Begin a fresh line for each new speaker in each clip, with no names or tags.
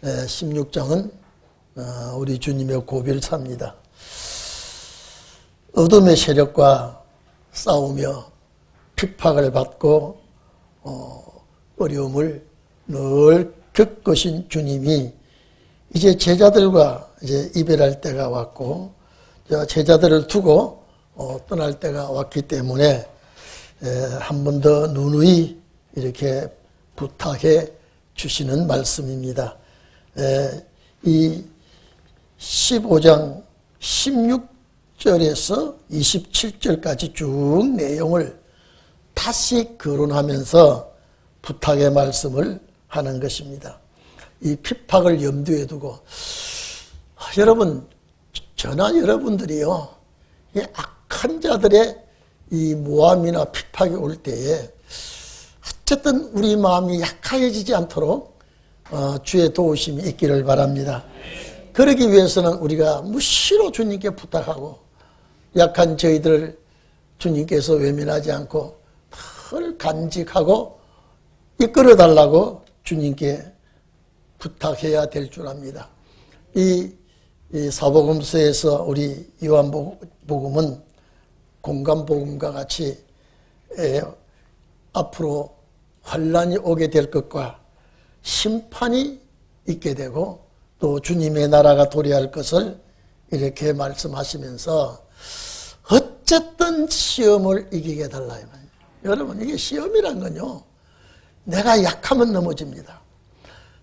16장은 우리 주님의 고별사입니다. 어둠의 세력과 싸우며 핍박을 받고 어려움을 늘 겪으신 주님이 이제 제자들과 이제 이별할 때가 왔고 제자들을 두고 떠날 때가 왔기 때문에 한 번 더 누누이 이렇게 부탁해 주시는 말씀입니다. 이 15장 16절에서 27절까지 쭉 내용을 다시 거론하면서 부탁의 말씀을 하는 것입니다. 이 핍박을 염두에 두고 여러분, 저나 여러분들이요, 이 악한 자들의 이 모함이나 핍박이 올 때에 어쨌든 우리 마음이 약해지지 않도록 주의 도우심이 있기를 바랍니다. 그러기 위해서는 우리가 무시로 주님께 부탁하고 약한 저희들을 주님께서 외면하지 않고 늘 간직하고 이끌어달라고 주님께 부탁해야 될 줄 압니다. 이 사복음서에서 우리 요한복음은 공감복음과 같이 앞으로 환난이 오게 될 것과 심판이 있게 되고 또 주님의 나라가 도래할 것을 이렇게 말씀하시면서 어쨌든 시험을 이기게 달라. 여러분, 이게 시험이란 건요, 내가 약하면 넘어집니다.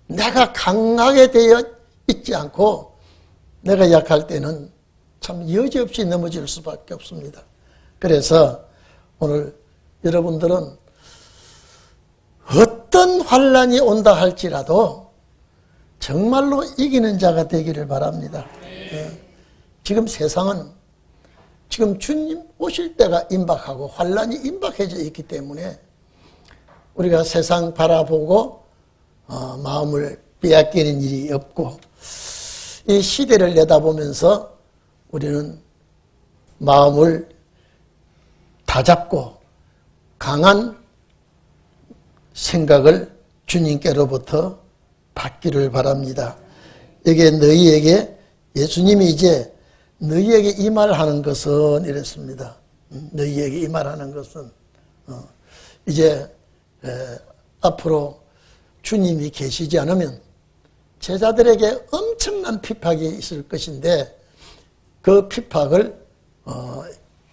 내가 강하게 되어 있지 않고 내가 약할 때는 참 여지없이 넘어질 수밖에 없습니다. 그래서 오늘 여러분들은 어떤 환난이 온다 할지라도 정말로 이기는 자가 되기를 바랍니다. 지금 세상은 지금 주님 오실 때가 임박하고 환난이 임박해져 있기 때문에 우리가 세상 바라보고 마음을 빼앗기는 일이 없고 이 시대를 내다보면서 우리는 마음을 다잡고 강한 생각을 주님께로부터 받기를 바랍니다. 이게 너희에게 예수님이 이제 너희에게 이 말하는 것은 이랬습니다. 너희에게 이 말하는 것은 이제 앞으로 주님이 계시지 않으면 제자들에게 엄청난 핍박이 있을 것인데 그 핍박을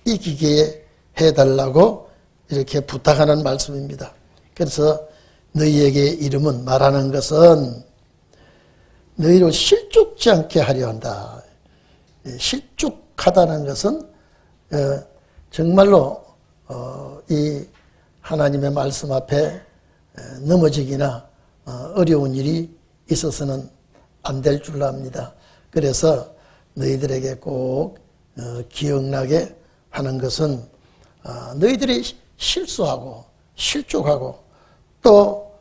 이기게 해달라고 이렇게 부탁하는 말씀입니다. 그래서 너희에게 이름은 말하는 것은 너희로 실족지 않게 하려 한다. 실족하다는 것은 정말로 이 하나님의 말씀 앞에 넘어지기나 어려운 일이 있어서는 안 될 줄 압니다. 그래서 너희들에게 꼭 기억나게 하는 것은 너희들이 실수하고 실족하고 또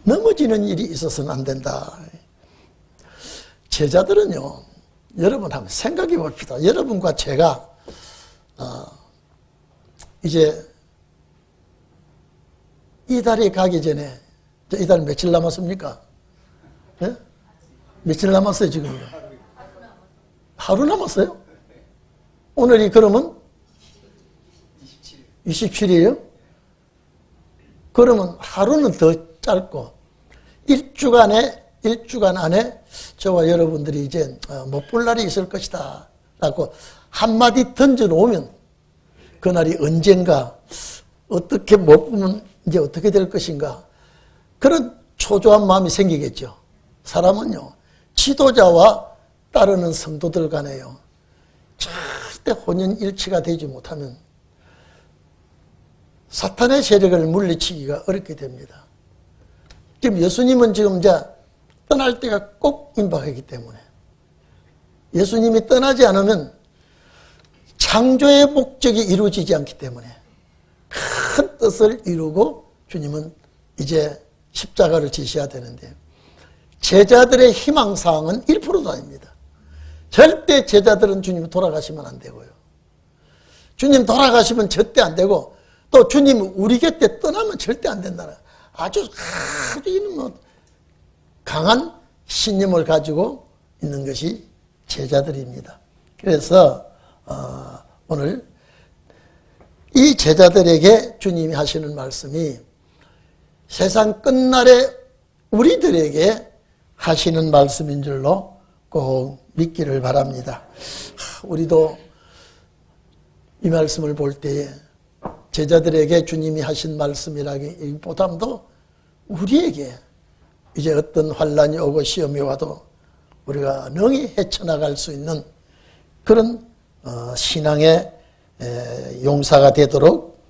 넘어지는 일이 있어서는 안 된다. 제자들은요, 여러분 한번 생각해 봅시다. 여러분과 제가 이제 이달이 가기 전에, 이달 며칠 남았습니까? 네? 며칠 남았어요 지금요? 하루 남았어요? 오늘이 그러면 27일이에요? 그러면 하루는 더 짧고 일주간 안에 저와 여러분들이 이제 못 볼 날이 있을 것이다 라고 한마디 던져놓으면 그날이 언젠가 어떻게 못 보면 이제 어떻게 될 것인가, 그런 초조한 마음이 생기겠죠. 사람은요, 지도자와 따르는 성도들 간에요, 절대 혼연일치가 되지 못하면 사탄의 세력을 물리치기가 어렵게 됩니다. 지금 예수님은 지금 이제 떠날 때가 꼭 임박하기 때문에 예수님이 떠나지 않으면 창조의 목적이 이루어지지 않기 때문에 큰 뜻을 이루고 주님은 이제 십자가를 지셔야 되는데 제자들의 희망사항은 1%도 아닙니다. 절대 제자들은 주님 돌아가시면 안 되고요. 주님 돌아가시면 절대 안 되고 또 주님 우리 곁에 떠나면 절대 안 된다는 아주 뭐 강한 신념을 가지고 있는 것이 제자들입니다. 그래서 오늘 이 제자들에게 주님이 하시는 말씀이 세상 끝날에 우리들에게 하시는 말씀인 줄로 꼭 믿기를 바랍니다. 우리도 이 말씀을 볼 때에 제자들에게 주님이 하신 말씀이라기보다도 우리에게 이제 어떤 환난이 오고 시험이 와도 우리가 능히 헤쳐나갈 수 있는 그런 신앙의 용사가 되도록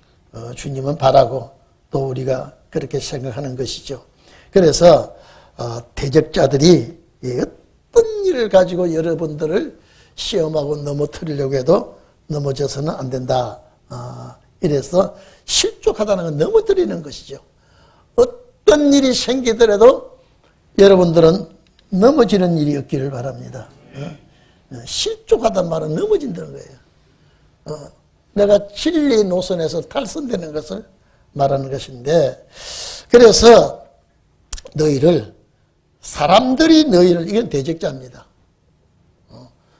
주님은 바라고 또 우리가 그렇게 생각하는 것이죠. 그래서 대적자들이 어떤 일을 가지고 여러분들을 시험하고 넘어뜨리려고 해도 넘어져서는 안 된다. 이래서 실족하다는 건 넘어뜨리는 것이죠. 어떤 일이 생기더라도 여러분들은 넘어지는 일이 없기를 바랍니다. 실족하단 말은 넘어진다는 거예요. 내가 진리 노선에서 탈선되는 것을 말하는 것인데, 그래서 사람들이 너희를, 이건 대적자입니다.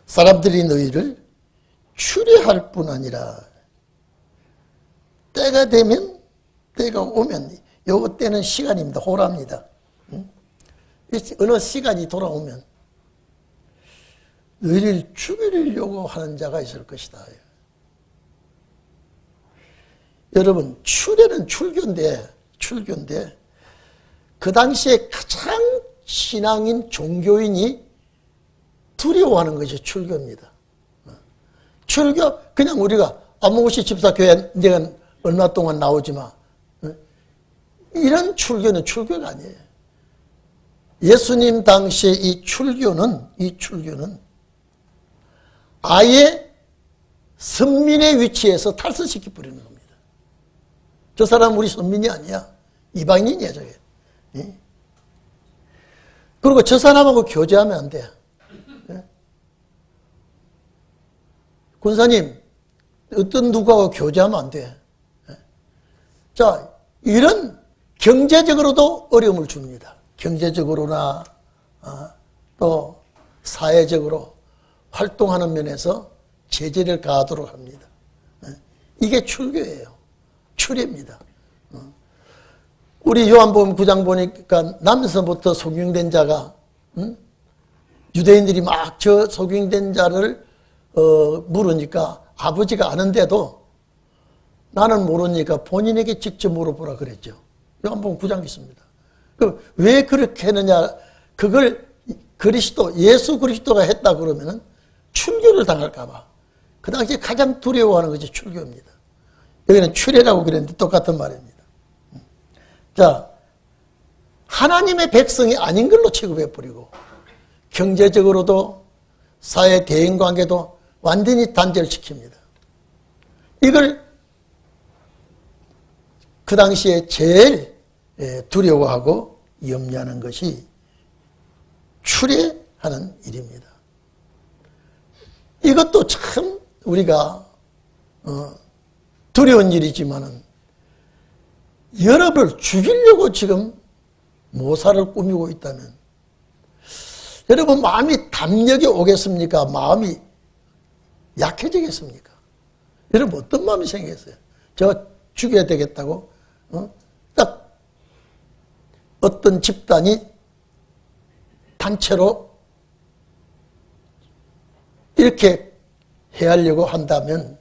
사람들이 너희를 추례할 뿐 아니라 때가 되면, 때가 오면, 요거 때는 시간입니다. 호라입니다. 어느 시간이 돌아오면 너희를 죽이려고 하는 자가 있을 것이다. 여러분, 추례는 출교인데 그 당시에 가장 신앙인 종교인이 두려워하는 것이 출교입니다. 출교, 그냥 우리가 안목시 집사교회 내가 얼마 동안 나오지 마. 이런 출교는 출교가 아니에요. 예수님 당시에 이 출교는 아예 선민의 위치에서 탈선시켜 버리는 겁니다. 저 사람 우리 선민이 아니야. 이방인이야, 저게. 그리고 저 사람하고 교제하면 안 돼. 군사님, 어떤 누구하고 교제하면 안 돼. 자, 이런 경제적으로도 어려움을 줍니다. 경제적으로나 또 사회적으로 활동하는 면에서 제재를 가하도록 합니다. 이게 출교예요. 출입니다. 우리 요한복음 9장 보니까 남에서부터 속용된 자가, 유대인들이 막 저 속용된 자를 물으니까 아버지가 아는데도 나는 모르니까 본인에게 직접 물어보라 그랬죠. 요한복음 9장 있습니다. 왜 그렇게 했느냐, 그걸 예수 그리스도가 했다 그러면은 출교를 당할까봐. 그 당시에 가장 두려워하는 것이 출교입니다. 여기는 출애라고 그랬는데 똑같은 말입니다. 자, 하나님의 백성이 아닌 걸로 취급해버리고 경제적으로도 사회 대인관계도 완전히 단절시킵니다. 이걸 그 당시에 제일 두려워하고 염려하는 것이 출애하는 일입니다. 이것도 참 우리가 두려운 일이지만은 여러분을 죽이려고 지금 모사를 꾸미고 있다면 여러분 마음이 담력이 오겠습니까? 마음이 약해지겠습니까? 여러분 어떤 마음이 생기겠어요? 제가 죽여야 되겠다고 딱 어떤 집단이 단체로 이렇게 해하려고 한다면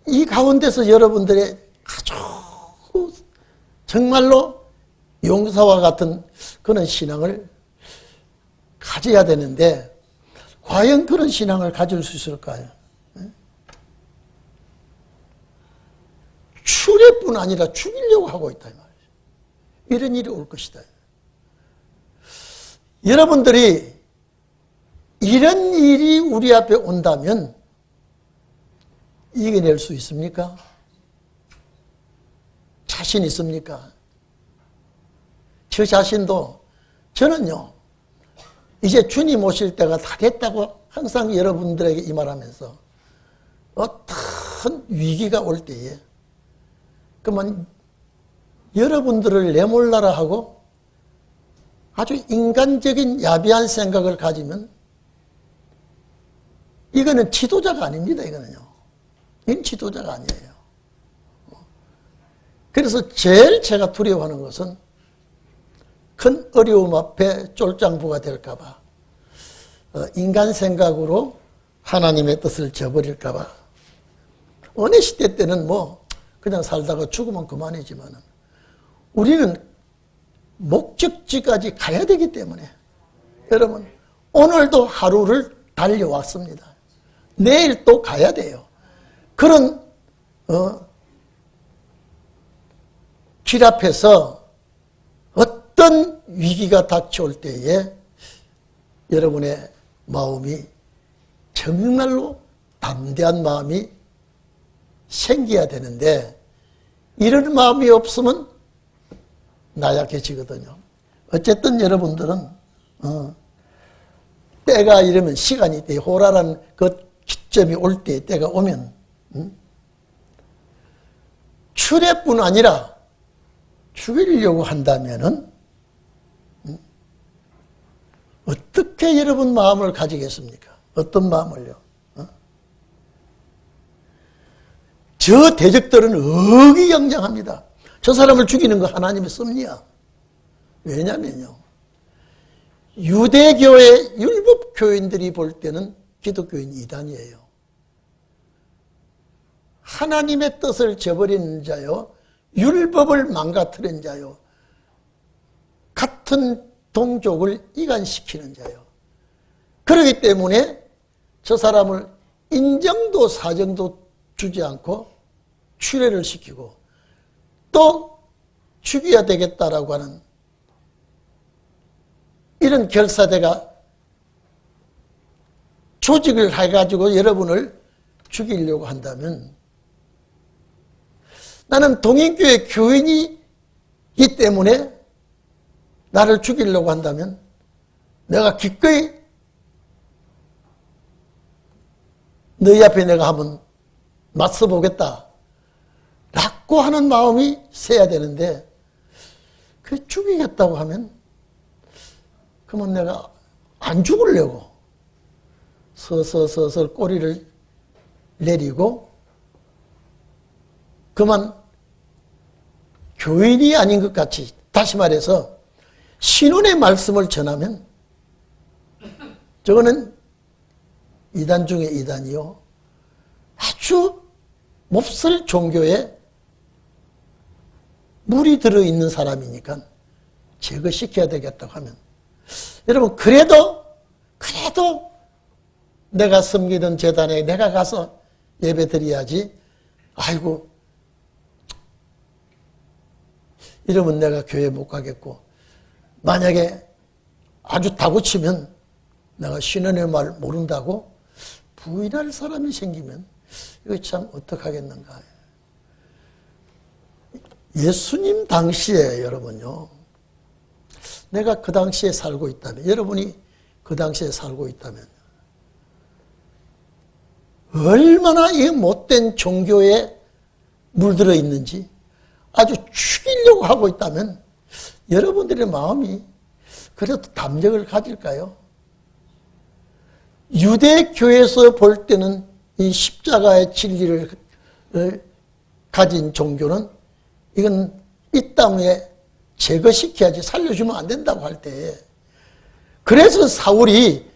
이 가운데서 여러분들의 아주 정말로 용사와 같은 그런 신앙을 가져야 되는데 과연 그런 신앙을 가질 수 있을까요? 출애뿐 아니라 죽이려고 하고 있다 이 말이죠. 이런 일이 올 것이다. 여러분들이 이런 일이 우리 앞에 온다면 이겨낼 수 있습니까? 자신 있습니까? 저 자신도 저는요 이제 주님 오실 때가 다 됐다고 항상 여러분들에게 이 말하면서 어떤 위기가 올 때에 그러면 여러분들을 내몰라라 하고 아주 인간적인 야비한 생각을 가지면 이거는 지도자가 아닙니다. 이거는요. 이건 지도자가 아니에요. 그래서 제일 제가 두려워하는 것은 큰 어려움 앞에 쫄장부가 될까 봐, 인간 생각으로 하나님의 뜻을 저버릴까 봐. 어느 시대 때는 뭐 그냥 살다가 죽으면 그만이지만 우리는 목적지까지 가야 되기 때문에 여러분 오늘도 하루를 달려왔습니다. 내일 또 가야 돼요. 그런 길 앞에서 어떤 위기가 닥쳐올 때에 여러분의 마음이 정말로 담대한 마음이 생겨야 되는데 이런 마음이 없으면 나약해지거든요. 어쨌든 여러분들은 때가 이러면 시간이 때 호라라는 그 기점이 올 때 때가 오면 추례뿐 아니라 죽이려고 한다면은 어떻게 여러분 마음을 가지겠습니까? 어떤 마음을요? 저 대적들은 의기양양합니다. 저 사람을 죽이는 거 하나님의 섭리야. 왜냐면요. 유대교의 율법교인들이 볼 때는 기독교인 이단이에요. 하나님의 뜻을 저버리는 자요. 율법을 망가뜨린 자요. 같은 동족을 이간시키는 자요. 그렇기 때문에 저 사람을 인정도 사정도 주지 않고 추례를 시키고 또 죽여야 되겠다라고 하는 이런 결사대가 조직을 해가지고 여러분을 죽이려고 한다면 나는 동인교회 교인이기 때문에 나를 죽이려고 한다면 내가 기꺼이 너희 앞에 내가 한번 맞서보겠다 라고 하는 마음이 세야 되는데 그 죽이겠다고 하면 그러면 내가 안 죽으려고 서서서서 꼬리를 내리고 그만 교인이 아닌 것 같이 다시 말해서 신혼의 말씀을 전하면 저거는 이단 중에 이단이요. 아주 몹쓸 종교에 물이 들어있는 사람이니까 제거시켜야 되겠다고 하면 여러분 그래도 내가 섬기던 제단에 내가 가서 예배 드려야지. 아이고 이러면 내가 교회 못 가겠고 만약에 아주 다구치면 내가 신혼의 말 모른다고 부인할 사람이 생기면 이거 참 어떡하겠는가. 예수님 당시에 여러분요. 내가 그 당시에 살고 있다면 여러분이 그 당시에 살고 있다면 얼마나 이 못된 종교에 물들어 있는지 아주 죽이려고 하고 있다면 여러분들의 마음이 그래도 담력을 가질까요? 유대교에서 볼 때는 이 십자가의 진리를 가진 종교는 이건 이 땅에 제거시켜야지 살려주면 안 된다고 할 때 그래서 사울이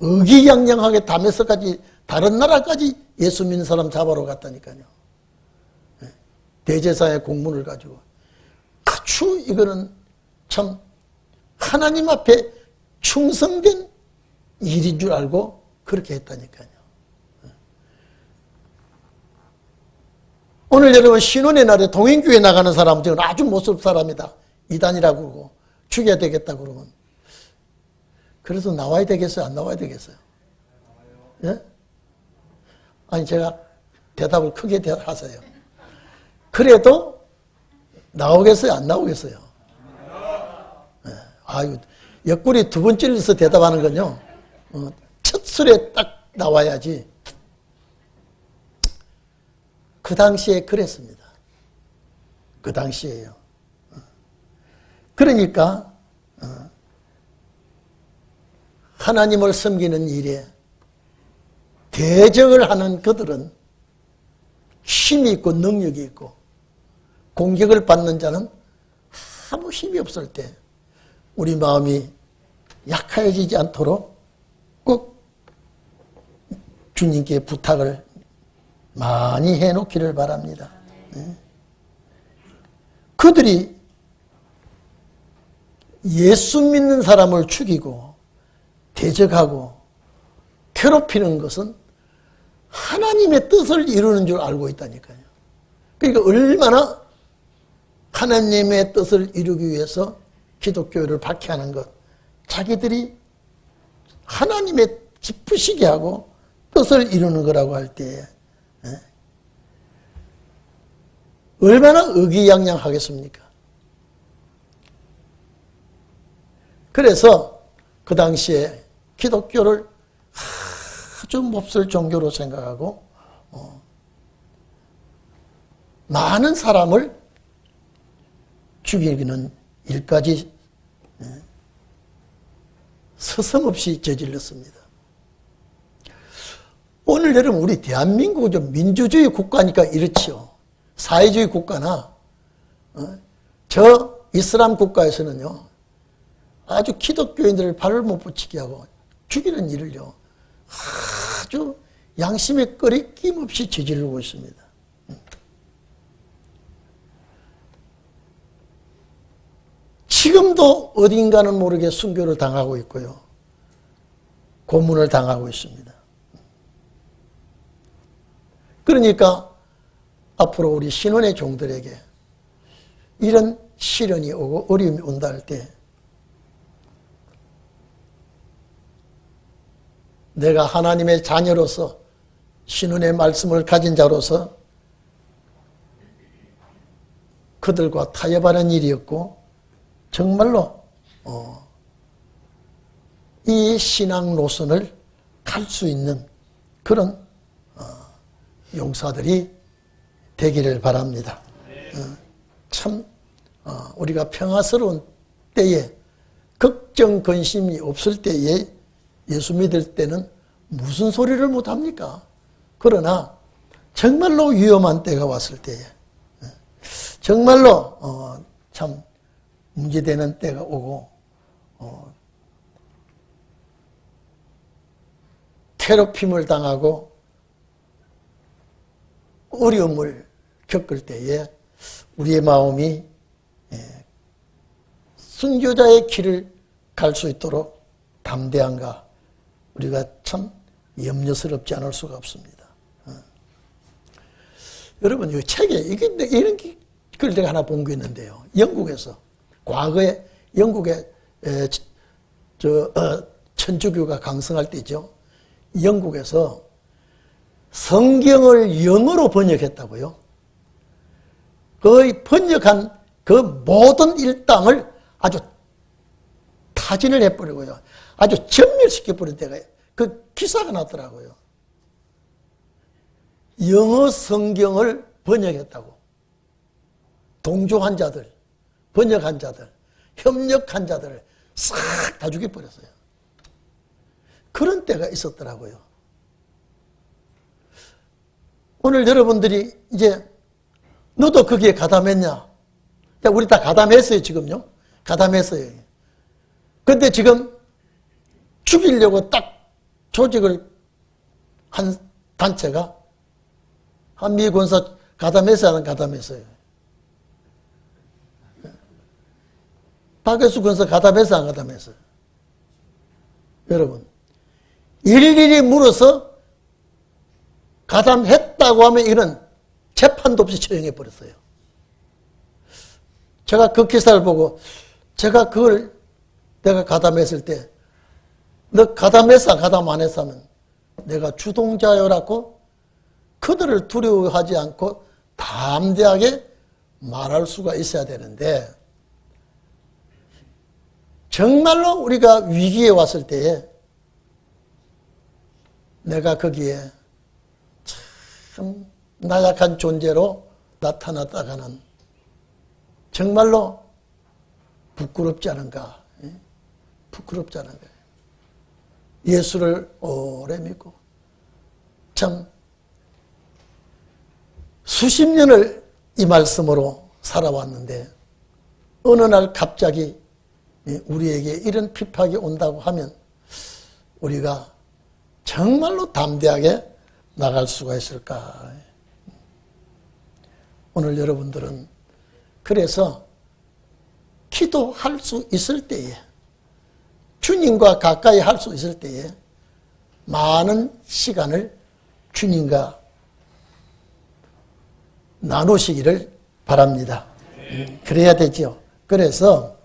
의기양양하게 다메섹까지 다른 나라까지 예수 믿는 사람 잡아러 갔다니까요. 대제사의 공문을 가지고 아주 이거는 참 하나님 앞에 충성된 일인 줄 알고 그렇게 했다니까요. 오늘 여러분 신혼의 날에 동행교회 나가는 사람은 지금 아주 못쓸 사람이다. 이단이라고 그러고 죽여야 되겠다 그러면 그래서 나와야 되겠어요? 안 나와야 되겠어요? 예? 아니 제가 대답을 크게 하세요. 그래도 나오겠어요? 안 나오겠어요? 예. 아유 옆구리 두 번 찔러서 대답하는 건요. 첫 술에 딱 나와야지. 그 당시에 그랬습니다. 그 당시에요. 그러니까 하나님을 섬기는 일에 대적을 하는 그들은 힘이 있고 능력이 있고, 공격을 받는 자는 아무 힘이 없을 때 우리 마음이 약해지지 않도록 꼭 주님께 부탁을 많이 해놓기를 바랍니다. 그들이 예수 믿는 사람을 죽이고 대적하고 괴롭히는 것은 하나님의 뜻을 이루는 줄 알고 있다니까요. 그러니까 얼마나 하나님의 뜻을 이루기 위해서 기독교를 박해하는 것, 자기들이 하나님의 기쁘시게 하고 뜻을 이루는 거라고 할 때에 얼마나 의기양양하겠습니까? 그래서 그 당시에 기독교를 아주 몹쓸 종교로 생각하고 많은 사람을 죽이는 일까지 서슴없이 저질렀습니다. 오늘 여러분 우리 대한민국은 좀 민주주의 국가니까 이렇지요. 사회주의 국가나 저 이슬람 국가에서는요, 아주 기독교인들을 발을 못 붙이게 하고 죽이는 일을요 아주 양심의 꺼리낌 없이 저지르고 있습니다. 지금도 어딘가는 모르게 순교를 당하고 있고요, 고문을 당하고 있습니다. 그러니까 앞으로 우리 신혼의 종들에게 이런 시련이 오고 어려움이 온다 할 때 내가 하나님의 자녀로서 신혼의 말씀을 가진 자로서 그들과 타협하는 일이었고, 정말로 이 신앙 노선을 갈 수 있는 그런 용사들이 되기를 바랍니다. 참 우리가 평화스러운 때에, 걱정 근심이 없을 때에 예수 믿을 때는 무슨 소리를 못합니까? 그러나 정말로 위험한 때가 왔을 때에, 정말로 참 문제되는 때가 오고 괴롭힘을 당하고 어려움을 겪을 때에 우리의 마음이 순교자의 길을 갈 수 있도록 담대한가, 우리가 참 염려스럽지 않을 수가 없습니다. 여러분, 이 책에 이런 글 제가 하나 본 게 있는데요. 영국에서, 과거에 영국에 천주교가 강성할 때죠. 영국에서 성경을 영어로 번역했다고요. 그 번역한 그 모든 일당을 아주 타진을 해버리고요, 아주 전멸시켜버린 때가 그 기사가 났더라고요. 영어 성경을 번역했다고. 동조한 자들, 번역한 자들, 협력한 자들을 싹 다 죽여버렸어요. 그런 때가 있었더라고요. 오늘 여러분들이 이제 너도 거기에 가담했냐? 우리 다 가담했어요, 지금요. 가담했어요. 근데 지금 죽이려고 딱 조직을 한 단체가 한미 군사 가담했어요, 안 가담했어요? 박혜수 군사 가담했어요, 안 가담했어요? 여러분, 일일이 물어서 가담했다고 하면 이런 재판도 없이 처형해버렸어요. 제가 그 기사를 보고, 제가 그걸 내가 가담했을 때, 너 가담했어, 가담 안 했어 하면 내가 주동자여라고 그들을 두려워하지 않고 담대하게 말할 수가 있어야 되는데, 정말로 우리가 위기에 왔을 때에 내가 거기에 참 나약한 존재로 나타났다가는 정말로 부끄럽지 않은가. 부끄럽잖아요. 예수를 오래 믿고 참 수십 년을 이 말씀으로 살아왔는데 어느 날 갑자기 우리에게 이런 핍박이 온다고 하면 우리가 정말로 담대하게 나갈 수가 있을까? 오늘 여러분들은 그래서 기도할 수 있을 때에 주님과 가까이 할 수 있을 때에 많은 시간을 주님과 나누시기를 바랍니다. 그래야 되죠. 그래서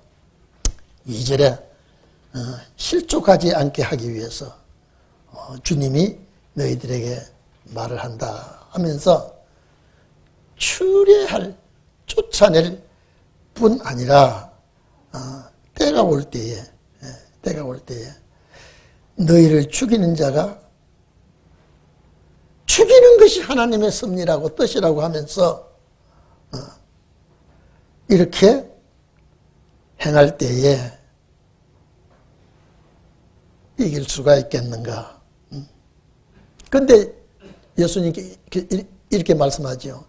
2절에 실족하지 않게 하기 위해서 주님이 너희들에게 말을 한다 하면서 추례할 쫓아낼 뿐 아니라 때가 올 때에 너희를 죽이는 자가 죽이는 것이 하나님의 섭리라고 뜻이라고 하면서 이렇게 행할 때에 이길 수가 있겠는가? 그런데 예수님께 이렇게 말씀하죠.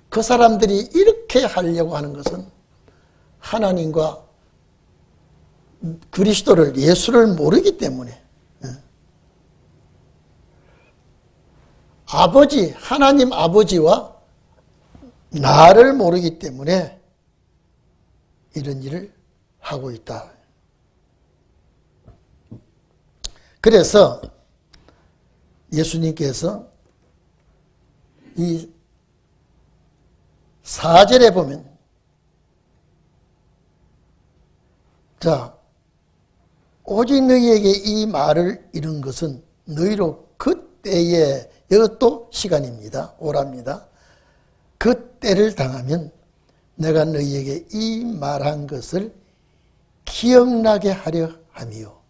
그 사람들이 이렇게 하려고 하는 것은 하나님과 그리스도를 예수를 모르기 때문에 아버지 하나님 아버지와 나를 모르기 때문에 이런 일을 하고 있다. 그래서 예수님께서 이 4절에 보면 자 오직 너희에게 이 말을 이룬 것은 너희로 그때에 이것도 시간입니다. 오랍니다. 그때를 당하면 내가 너희에게 이 말한 것을 기억나게 하려 함이요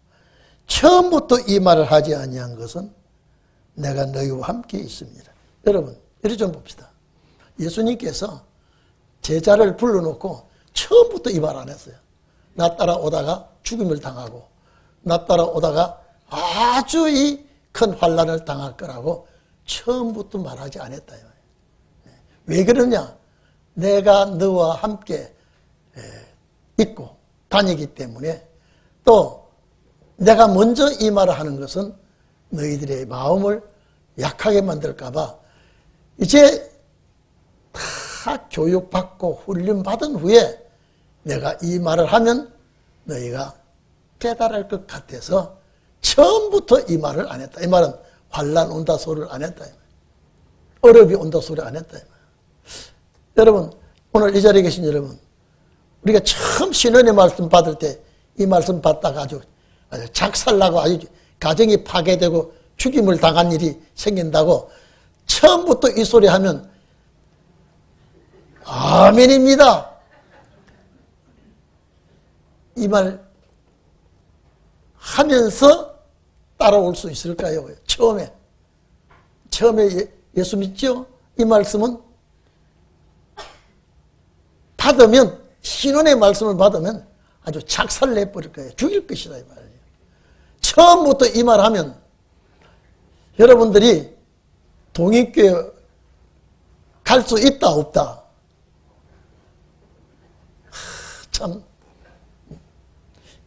처음부터 이 말을 하지 아니한 것은 내가 너희와 함께 있습니다. 여러분 이리 좀 봅시다. 예수님께서 제자를 불러놓고 처음부터 이 말 안 했어요. 나 따라오다가 죽임을 당하고 나 따라오다가 아주 이 큰 환난을 당할 거라고 처음부터 말하지 않았다. 왜 그러냐? 내가 너와 함께 있고 다니기 때문에 또 내가 먼저 이 말을 하는 것은 너희들의 마음을 약하게 만들까 봐 이제 다 교육받고 훈련받은 후에 내가 이 말을 하면 너희가 깨달을 것 같아서 처음부터 이 말을 안 했다. 이 말은 환난 온다 소리를 안 했다. 어렵이 온다 소리 안 했다. 여러분 오늘 이 자리에 계신 여러분 우리가 처음 신원의 말씀 받을 때 이 말씀 받다가 아주 작살나고 아주 가정이 파괴되고 죽임을 당한 일이 생긴다고 처음부터 이 소리 하면 아멘입니다. 이 말 하면서 따라올 수 있을까요? 처음에 예수 믿죠? 이 말씀은 받으면 신원의 말씀을 받으면 아주 작살 내버릴 거예요. 죽일 것이다 이 말이에요. 처음부터 이 말 하면 여러분들이 동익교회 갈 수 있다 없다? 참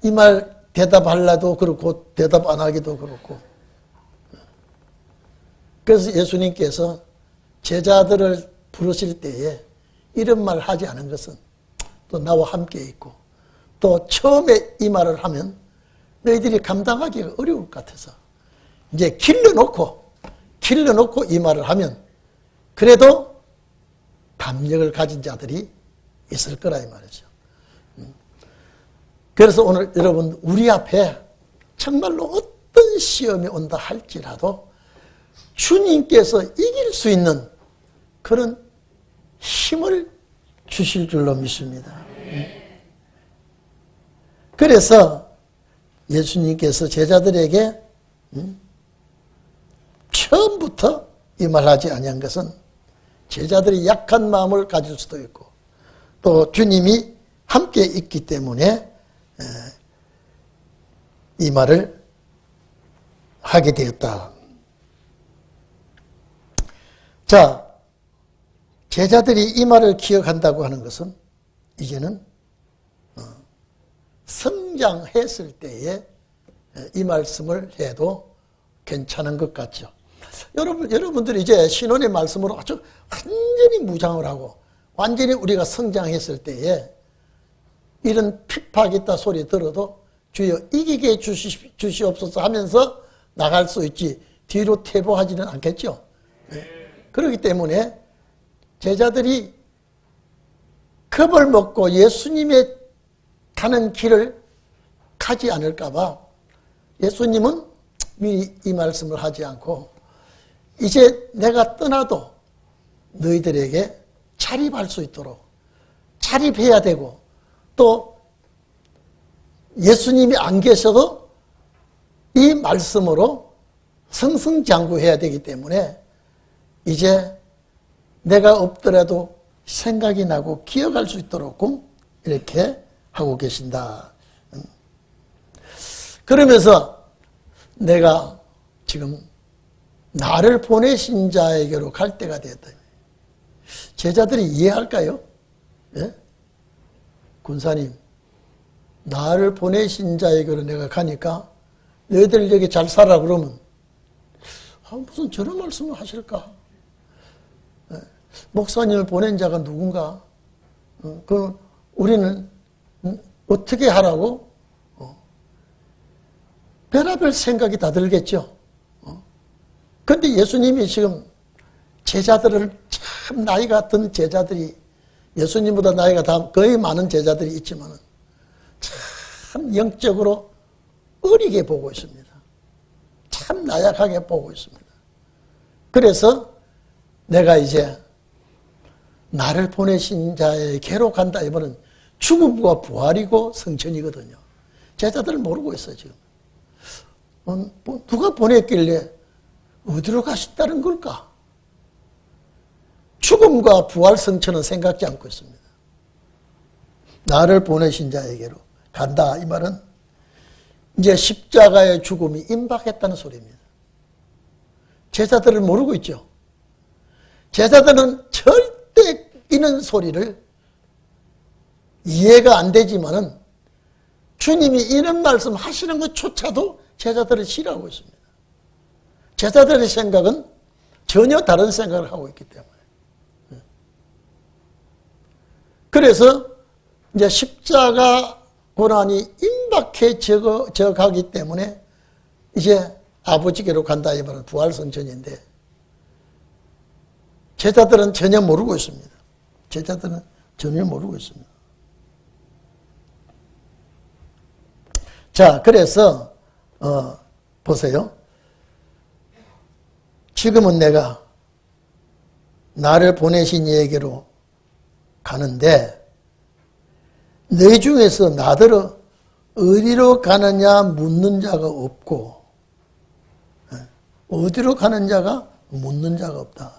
이 말 대답하려도 그렇고 대답 안 하기도 그렇고 그래서 예수님께서 제자들을 부르실 때에 이런 말 하지 않은 것은 또 나와 함께 있고 또 처음에 이 말을 하면 너희들이 감당하기가 어려울 것 같아서 이제 길러놓고 이 말을 하면 그래도 담력을 가진 자들이 있을 거라 이 말이죠. 그래서 오늘 여러분 우리 앞에 정말로 어떤 시험이 온다 할지라도 주님께서 이길 수 있는 그런 힘을 주실 줄로 믿습니다. 그래서 예수님께서 제자들에게 처음부터 이 말하지 아니한 것은 제자들이 약한 마음을 가질 수도 있고 또 주님이 함께 있기 때문에 이 말을 하게 되었다. 자, 제자들이 이 말을 기억한다고 하는 것은 이제는 성장했을 때에 이 말씀을 해도 괜찮은 것 같죠. 여러분들이 이제 신혼의 말씀으로 아주 완전히 무장을 하고 완전히 우리가 성장했을 때에 이런 핍박 있다 소리 들어도 주여 이기게 주시옵소서 하면서 나갈 수 있지 뒤로 퇴보하지는 않겠죠. 그렇기 때문에 제자들이 겁을 먹고 예수님의 가는 길을 가지 않을까 봐 예수님은 미리 이 말씀을 하지 않고 이제 내가 떠나도 너희들에게 자립할 수 있도록 자립해야 되고 또 예수님이 안 계셔도 이 말씀으로 승승장구해야 되기 때문에 이제 내가 없더라도 생각이 나고 기억할 수 있도록 이렇게 하고 계신다. 그러면서 내가 지금 나를 보내신 자에게로 갈 때가 되었다. 제자들이 이해할까요? 예? 군사님, 나를 보내신 자에게로 내가 가니까 너희들 여기 잘 살아 그러면 무슨 저런 말씀을 하실까? 예? 목사님을 보낸 자가 누군가? 그럼 우리는 어떻게 하라고? 별의별 생각이 다 들겠죠. 그런데 예수님이 지금 제자들을 참 나이가 든 제자들이 예수님보다 나이가 다 거의 많은 제자들이 있지만 참 영적으로 어리게 보고 있습니다. 참 나약하게 보고 있습니다. 그래서 내가 이제 나를 보내신 자에게로 간다 이번은 죽음과 부활이고 성천이거든요. 제자들은 모르고 있어요 지금. 누가 보냈길래 어디로 가신다는 걸까? 죽음과 부활 성천은 생각지 않고 있습니다. 나를 보내신 자에게로 간다 이 말은 이제 십자가의 죽음이 임박했다는 소리입니다. 제자들은 모르고 있죠. 제자들은 절대 이런 소리를 이해가 안 되지만은 주님이 이런 말씀 하시는 것조차도 제자들은 싫어하고 있습니다. 제자들의 생각은 전혀 다른 생각을 하고 있기 때문에. 그래서 이제 십자가 고난이 임박해져 가기 때문에 이제 아버지께로 간다 이 말은 부활성천인데 제자들은 전혀 모르고 있습니다. 제자들은 전혀 모르고 있습니다. 자, 그래서 보세요. 지금은 내가 나를 보내신 이에게로 가는데 너희 중에서 나더러 어디로 가느냐 묻는 자가 없고 어디로 가는 자가 묻는 자가 없다.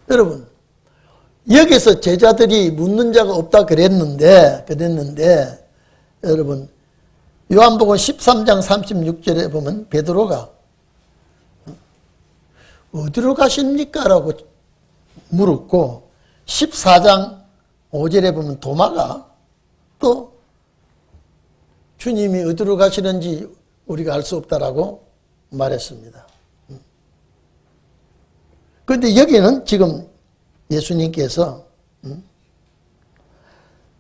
여러분 여기서 제자들이 묻는 자가 없다 그랬는데 여러분 요한복음 13장 36절에 보면 베드로가 어디로 가십니까? 라고 물었고 14장 5절에 보면 도마가 또 주님이 어디로 가시는지 우리가 알 수 없다라고 말했습니다. 그런데 여기는 지금 예수님께서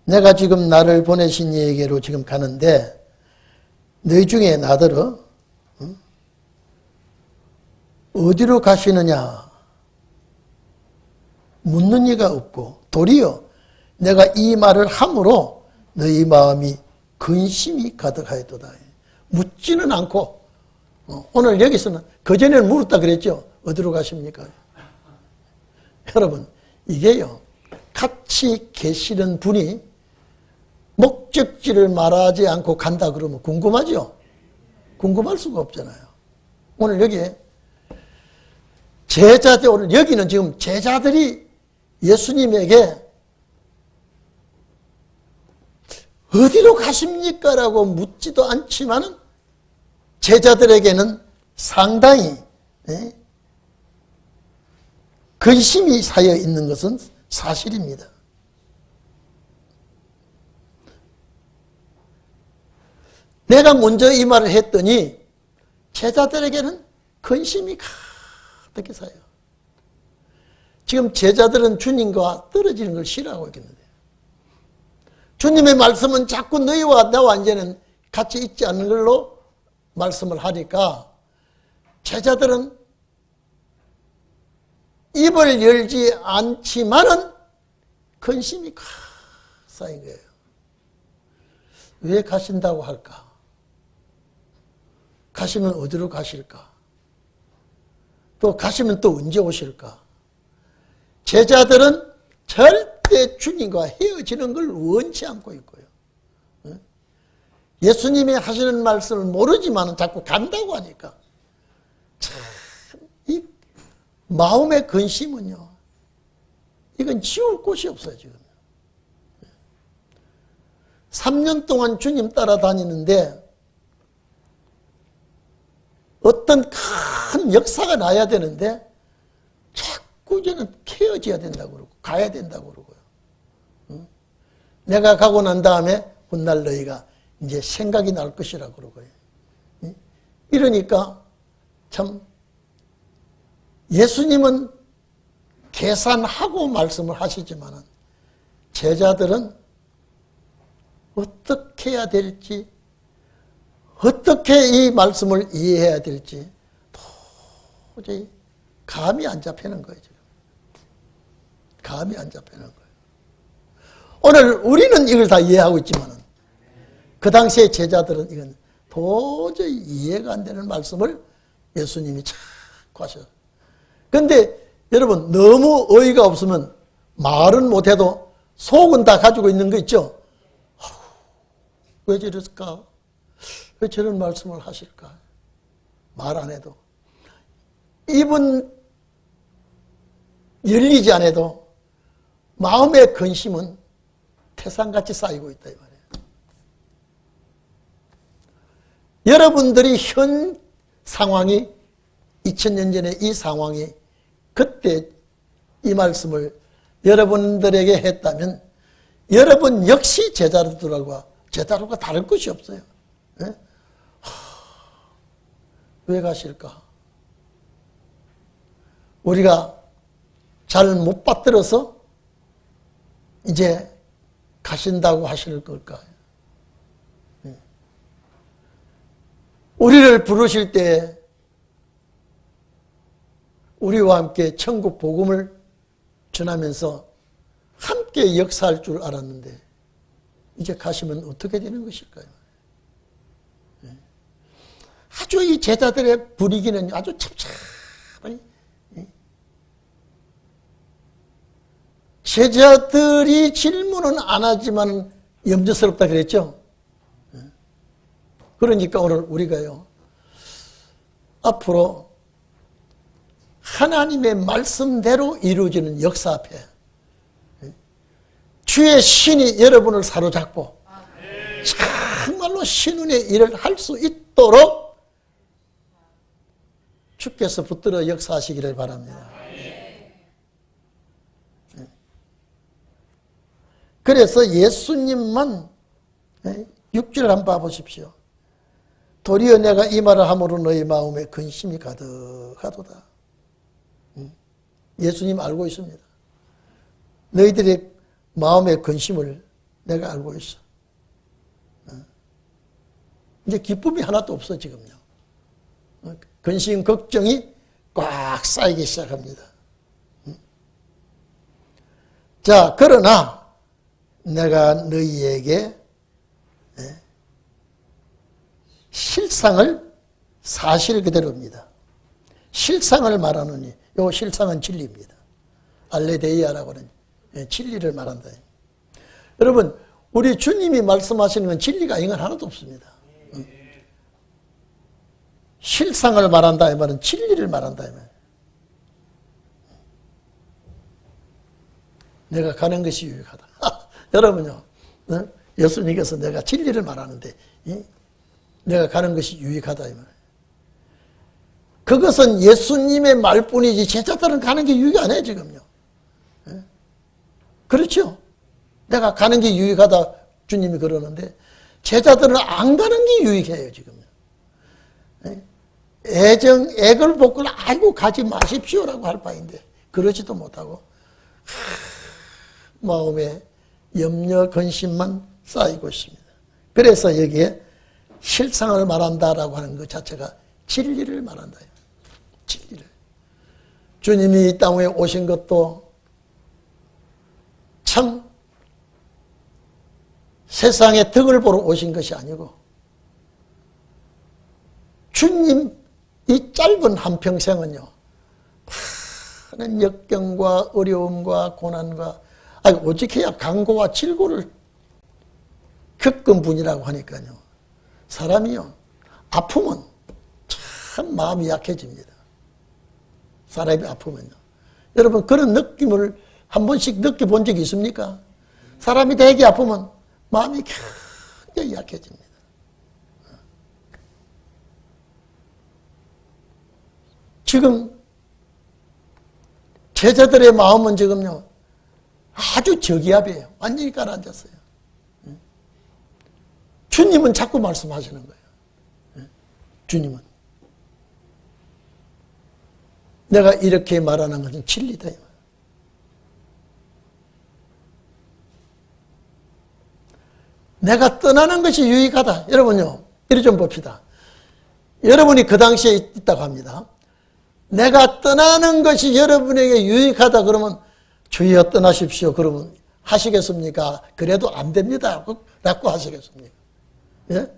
내가 지금 나를 보내신 이에게로 지금 가는데 너희 중에 나더러 어디로 가시느냐 묻는 이가 없고 도리어 내가 이 말을 함으로 너희 마음이 근심이 가득하였도다. 묻지는 않고 오늘 여기서는 그전에는 물었다 그랬죠. 어디로 가십니까? 여러분 이게요 같이 계시는 분이 목적지를 말하지 않고 간다 그러면 궁금하죠? 궁금할 수가 없잖아요. 오늘 여기에 제자들, 오늘 여기는 지금 제자들이 예수님에게 어디로 가십니까? 라고 묻지도 않지만은 제자들에게는 상당히 근심이 쌓여 있는 것은 사실입니다. 내가 먼저 이 말을 했더니 제자들에게는 근심이 가득히 쌓여. 지금 제자들은 주님과 떨어지는 걸 싫어하고 있겠는데, 주님의 말씀은 자꾸 너희와 나와 이제는 같이 있지 않는 걸로 말씀을 하니까 제자들은 입을 열지 않지만은 근심이 쌓인 거예요. 왜 가신다고 할까? 가시면 어디로 가실까? 또 가시면 또 언제 오실까? 제자들은 절대 주님과 헤어지는 걸 원치 않고 있고요. 예수님이 하시는 말씀을 모르지만 자꾸 간다고 하니까 참 이 마음의 근심은요, 이건 지울 곳이 없어요. 지금 3년 동안 주님 따라다니는데 어떤 큰 역사가 나야 되는데 자꾸 저는 헤어져야 된다고 그러고 가야 된다고 그러고요. 내가 가고 난 다음에 훗날 너희가 이제 생각이 날 것이라고 그러고요. 이러니까 참 예수님은 계산하고 말씀을 하시지만 제자들은 어떻게 해야 될지, 어떻게 이 말씀을 이해해야 될지 도저히 감이 안 잡히는 거예요. 지금. 감이 안 잡히는 거예요. 오늘 우리는 이걸 다 이해하고 있지만 그 당시에 제자들은 이건 도저히 이해가 안 되는 말씀을 예수님이 자꾸 하셔요. 그런데 여러분, 너무 어이가 없으면 말은 못해도 속은 다 가지고 있는 거 있죠? 왜 저랬을까? 왜 저런 말씀을 하실까? 말 안 해도. 입은 열리지 않아도 마음의 근심은 태산같이 쌓이고 있다 이 말이에요. 여러분들이 현 상황이 2000년 전에 이 상황이 그때 이 말씀을 여러분들에게 했다면 여러분 역시 제자들과 다를 것이 없어요. 네? 왜 가실까? 우리가 잘 못 받들어서 이제 가신다고 하실 걸까요? 우리를 부르실 때 우리와 함께 천국 복음을 전하면서 함께 역사할 줄 알았는데 이제 가시면 어떻게 되는 것일까요? 아주 이 제자들의 분위기는 아주 찹찹하니, 제자들이 질문은 안 하지만 염려스럽다 그랬죠? 그러니까 오늘 우리가요, 앞으로 하나님의 말씀대로 이루어지는 역사 앞에 주의 신이 여러분을 사로잡고 정말로 신운의 일을 할 수 있도록 주께서 붙들어 역사하시기를 바랍니다. 그래서 예수님만 6절 한번 봐보십시오. 도리어 내가 이 말을 함으로 너희 마음에 근심이 가득하도다. 예수님 알고 있습니다. 너희들의 마음의 근심을 내가 알고 있어. 이제 기쁨이 하나도 없어 지금요. 근심, 걱정이 꽉 쌓이기 시작합니다. 자, 그러나 내가 너희에게 실상을 사실 그대로입니다. 실상을 말하느니 요 실상은 진리입니다. 알레데이아라고 하는 진리를 말한다. 여러분, 우리 주님이 말씀하시는 건 진리가 이건 하나도 없습니다. 실상을 말한다 이 말은 진리를 말한다 이 말. 내가 가는 것이 유익하다. 여러분요, 예수님께서 내가 진리를 말하는데 내가 가는 것이 유익하다 이 말. 그것은 예수님의 말뿐이지 제자들은 가는 게 유익 안 해 지금요. 그렇죠? 내가 가는 게 유익하다 주님이 그러는데 제자들은 안 가는 게 유익해요 지금요. 애걸 복을 알고 가지 마십시오라고 할 바인데 그러지도 못하고 마음에 염려 근심만 쌓이고 있습니다. 그래서 여기에 실상을 말한다라고 하는 것 자체가 진리를 말한다. 진리를. 주님이 이 땅에 오신 것도 참 세상의 덕을 보러 오신 것이 아니고 주님 이 짧은 한평생은요 많은 역경과 어려움과 고난과 오직해야 강고와 질고를 겪은 분이라고 하니까요 사람이요 아프면 참 마음이 약해집니다. 사람이 아프면요. 여러분 그런 느낌을 한 번씩 느껴본 적이 있습니까? 사람이 되게 아프면 마음이 굉장히 약해집니다. 지금 제자들의 마음은 지금요 아주 저기압이에요. 완전히 가라앉았어요. 주님은 자꾸 말씀하시는 거예요. 주님은 내가 이렇게 말하는 것은 진리다. 내가 떠나는 것이 유익하다. 여러분요 이리 좀 봅시다. 여러분이 그 당시에 있다고 합니다. 내가 떠나는 것이 여러분에게 유익하다 그러면 주여 떠나십시오. 그러면 하시겠습니까? 그래도 안 됩니다. 라고 하시겠습니까? 예?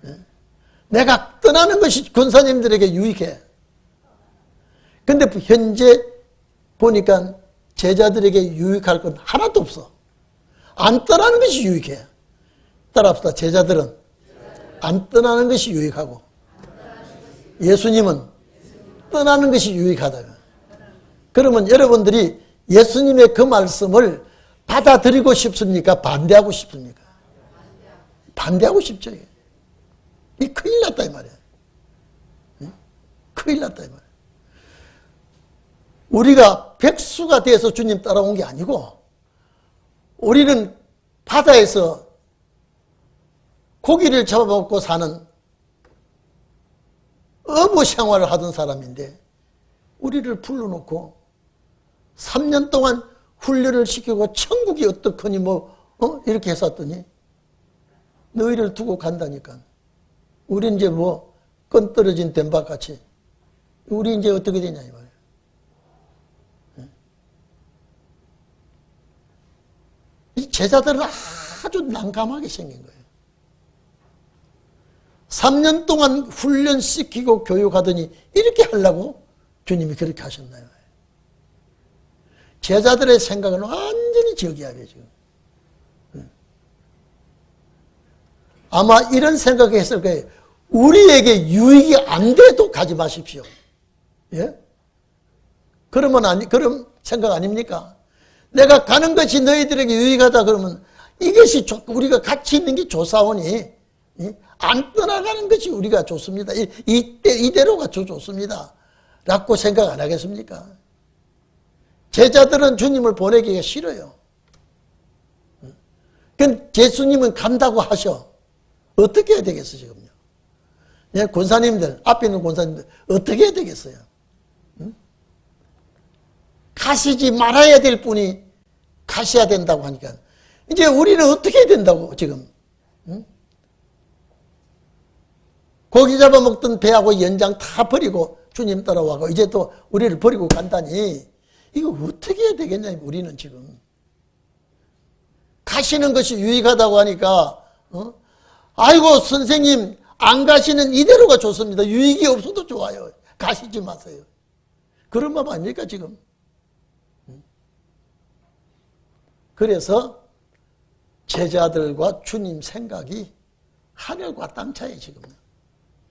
예? 내가 떠나는 것이 권사님들에게 유익해. 근데 현재 보니까 제자들에게 유익할 건 하나도 없어. 안 떠나는 것이 유익해. 따라합시다. 제자들은 안 떠나는 것이 유익하고 예수님은 떠나는 것이 유익하다. 그러면 여러분들이 예수님의 그 말씀을 받아들이고 싶습니까? 반대하고 싶습니까? 반대하고 싶죠. 이 큰일 났다 이 말이야. 큰일 났다 이 말이야. 우리가 백수가 돼서 주님 따라온 게 아니고 우리는 바다에서 고기를 잡아먹고 사는 어부 생활을 하던 사람인데 우리를 불러놓고 3년 동안 훈련을 시키고 천국이 어떻거니 이렇게 했었더니 너희를 두고 간다니까. 우리 이제 끈 떨어진 뱀박같이 우리 이제 어떻게 되냐 이 말이야. 이 제자들은 아주 난감하게 생긴 거예요. 3년 동안 훈련시키고 교육하더니 이렇게 하려고 주님이 그렇게 하셨나요? 제자들의 생각은 완전히 저기압이에요 지금. 아마 이런 생각을 했을 거예요. 우리에게 유익이 안 돼도 가지 마십시오. 예? 그런 생각 아닙니까? 내가 가는 것이 너희들에게 유익하다 그러면 이것이 우리가 같이 있는 게 좋사오니 안 떠나가는 것이 우리가 좋습니다. 이대로가 좋습니다. 라고 생각 안 하겠습니까? 제자들은 주님을 보내기가 싫어요. 그럼 예수님은 간다고 하셔. 어떻게 해야 되겠어요 지금요? 예, 권사님들, 앞에 있는 권사님들 어떻게 해야 되겠어요? 가시지 말아야 될 분이 가셔야 된다고 하니까 이제 우리는 어떻게 해야 된다고 지금? 고기 잡아먹던 배하고 연장 다 버리고 주님 따라와고 이제 또 우리를 버리고 간다니 이거 어떻게 해야 되겠냐 우리는 지금. 가시는 것이 유익하다고 하니까 아이고 선생님 안 가시는 이대로가 좋습니다. 유익이 없어도 좋아요. 가시지 마세요. 그런 마음 아닙니까 지금? 그래서 제자들과 주님 생각이 하늘과 땅 차이에요 지금.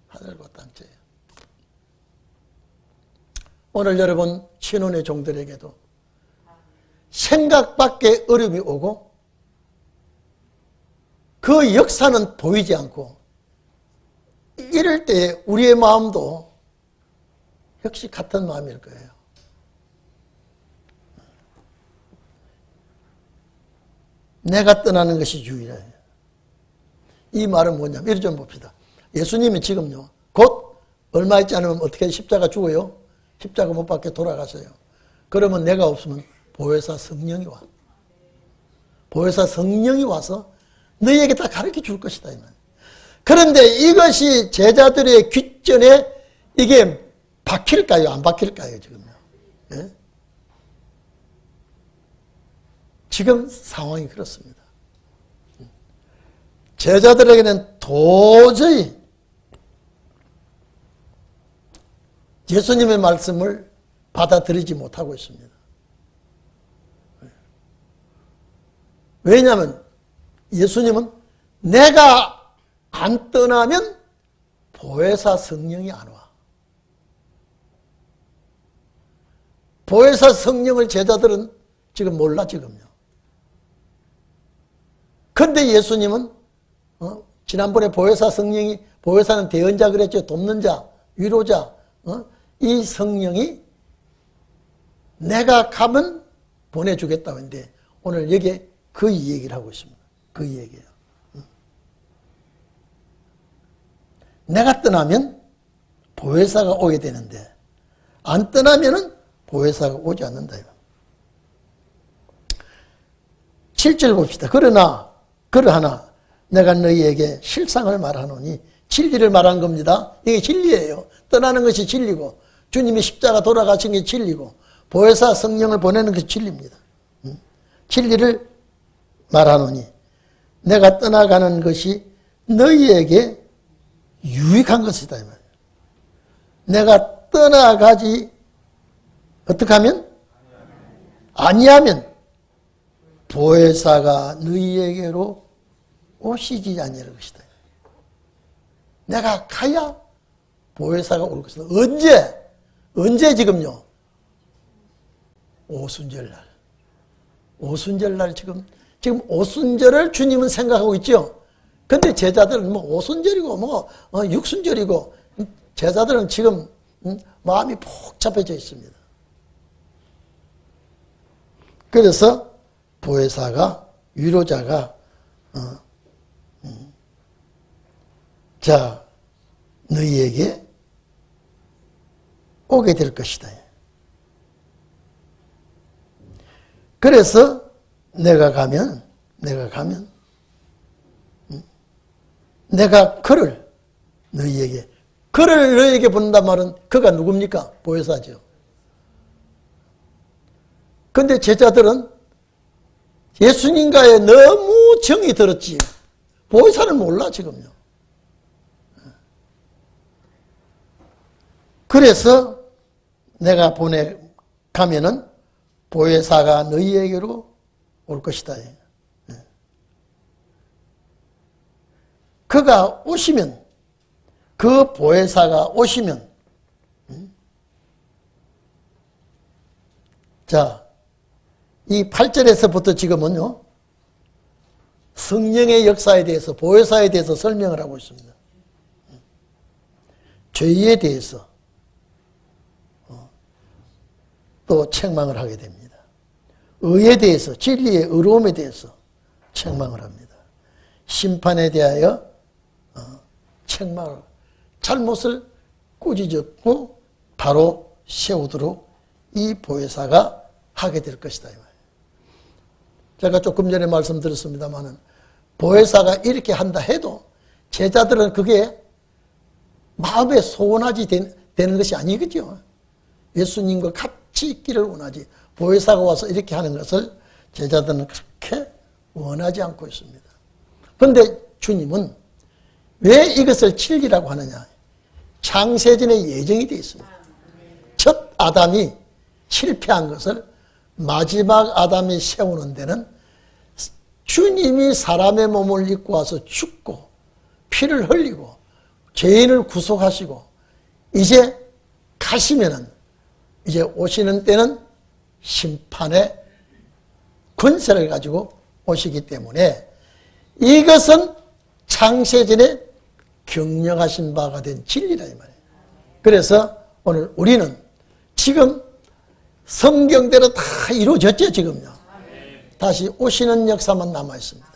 하늘과 땅 차이에요. 오늘 여러분 신혼의 종들에게도 생각밖에 어려움이 오고 그 역사는 보이지 않고 이럴 때 우리의 마음도 역시 같은 마음일 거예요. 내가 떠나는 것이 유일해. 이 말은 뭐냐면 이리 좀 봅시다. 예수님이 지금요 곧 얼마 있지 않으면 어떻게 십자가 죽어요? 십자가 못 박혀 돌아가세요. 그러면 내가 없으면 보혜사 성령이 와. 보혜사 성령이 와서 너희에게 다 가르쳐 줄 것이다. 이 말. 그런데 이것이 제자들의 귓전에 이게 박힐까요? 안 박힐까요? 지금요. 예? 지금 상황이 그렇습니다. 제자들에게는 도저히 예수님의 말씀을 받아들이지 못하고 있습니다. 왜냐하면 예수님은 내가 안 떠나면 보혜사 성령이 안 와. 보혜사 성령을 제자들은 지금 몰라 지금요. 근데 예수님은 지난번에 보혜사 성령이 보혜사는 대언자 그랬죠. 돕는 자, 위로자. 이 성령이 내가 가면 보내주겠다고 했는데 오늘 여기에 그 얘기를 하고 있습니다. 그 얘기예요. 내가 떠나면 보혜사가 오게 되는데 안 떠나면은 보혜사가 오지 않는다. 7절 봅시다. 그러하나 내가 너희에게 실상을 말하노니 진리를 말한 겁니다. 이게 진리예요. 떠나는 것이 진리고 주님이 십자가 돌아가신 게 진리고 보혜사 성령을 보내는 것이 진리입니다. 진리를 말하노니 내가 떠나가는 것이 너희에게 유익한 것이다. 이 말이에요. 내가 떠나가지 어떻게 하면? 아니하면 보혜사가 너희에게로 오시지 아니할 것이다. 내가 가야 보혜사가 올 것이다. 언제 지금요? 오순절날. 오순절날 지금 오순절을 주님은 생각하고 있죠. 근데 제자들은 뭐 오순절이고 육순절이고 제자들은 지금 마음이 복잡해져 있습니다. 그래서 보혜사가 위로자가 자 너희에게 오게 될 것이다. 그래서 내가 가면 내가 그를 너희에게 보낸단 말은 그가 누굽니까? 보혜사죠. 근데 제자들은 예수님과의 너무 정이 들었지 보혜사를 몰라 지금요. 그래서 내가 가면은 보혜사가 너희에게로 올 것이다. 그가 오시면 그 보혜사가 오시면 자, 이 8절에서부터 지금은요 성령의 역사에 대해서 보혜사에 대해서 설명을 하고 있습니다. 죄에 대해서 또 책망을 하게 됩니다. 의에 대해서 진리의 의로움에 대해서 책망을 합니다. 심판에 대하여 책망을 잘못을 꾸짖고 바로 세우도록 이 보혜사가 하게 될 것이다. 제가 조금 전에 말씀드렸습니다마는 보혜사가 이렇게 한다 해도 제자들은 그게 마음에 소원하지 되는 것이 아니겠죠. 예수님과 같이 있기를 원하지 보혜사가 와서 이렇게 하는 것을 제자들은 그렇게 원하지 않고 있습니다. 그런데 주님은 왜 이것을 진리라고 하느냐. 창세전에 예정이 되어 있습니다. 첫 아담이 실패한 것을 마지막 아담이 세우는 데는 주님이 사람의 몸을 입고 와서 죽고 피를 흘리고 죄인을 구속하시고 이제 가시면은 이제 오시는 때는 심판의 권세를 가지고 오시기 때문에 이것은 창세전에 경영하신 바가 된 진리라 이 말이에요. 그래서 오늘 우리는 지금 성경대로 다 이루어졌죠, 지금요. 다시 오시는 역사만 남아 있습니다.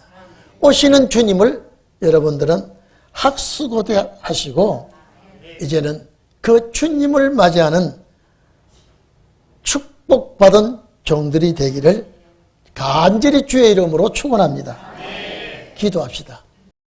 오시는 주님을 여러분들은 학수고대하시고 이제는 그 주님을 맞이하는 축복받은 종들이 되기를 간절히 주의 이름으로 축원합니다. 기도합시다.